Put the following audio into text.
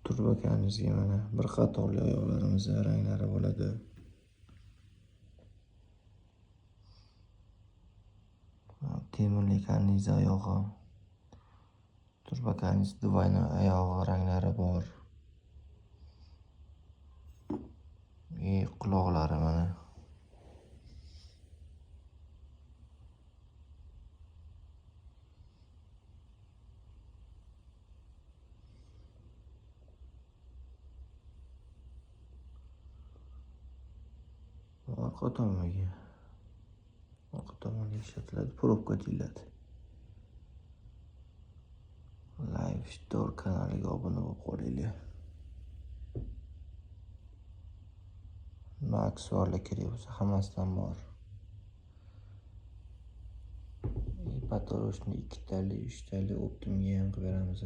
Turbakamizga mana bir qatorli oyoqlarimizda ranglari bo'ladi. Temirli karniz oyog'i. Turbakamizda duvayni oyog'i ranglari bor. Quloqlari mana. Orqa tomonga ishlatiladi, probka deyiladi. Live Store kanaliga obuna bo'lib qolinglar. Nima aksessuarlar kerak bo'lsa hammasidan bor. Patoroshni 2 tali, 3 tali optimga ham qilib beramiz.